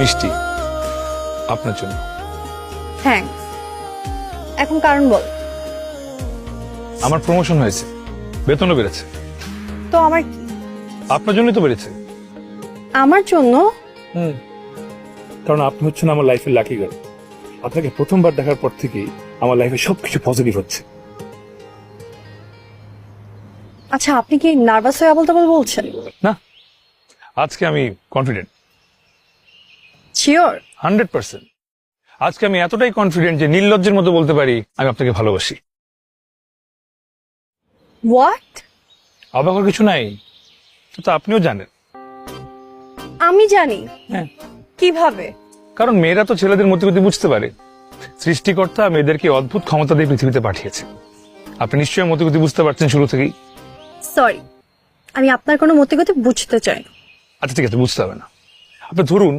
মিষ্টি আপনার জন্য। থ্যাঙ্কস। এখন কারণ বল। আমার প্রমোশন হয়েছে, বেতনও বেড়েছে। তো আমার কি? আপনার জন্যই তো বেড়েছে। আমার জন্য? কারণ আপনি হচ্ছেন আমার লাইফের লাকি গার্ল। আপনাকে প্রথমবার দেখার পর থেকেই আমার লাইফে সবকিছু পজিটিভ হচ্ছে। আচ্ছা, আপনি কি নার্ভাস হয়ে আবল তাবল বলছেন? না, আজকে আমি কনফিডেন্ট, শিওর? 100%। আজকে আমি এতটাই কনফিডেন্ট যে নির্লজ্জের মতো বলতে পারি আমি আপনাকে ভালোবাসি। হোয়াট? অবাক হওয়ার কিছু নাই, তো আপনিও জানেন। আমি জানি? হ্যাঁ, কিভাবে? কারণ মেয়েরা তো ছেলেদের মতিগতি বুঝতে পারে। সৃষ্টিকর্তা মেয়েদেরকে অদ্ভুত ক্ষমতা দিয়ে পৃথিবীতে পাঠিয়েছে। আপনি নিশ্চয়ই মতিগতি বুঝতে পারছেন শুরু থেকেই। সরি, আমি আপনার কোনো মতিগতি বুঝতে চাই না। আচ্ছা ঠিক আছে, বুঝতে হবে না। আপনি ধরুন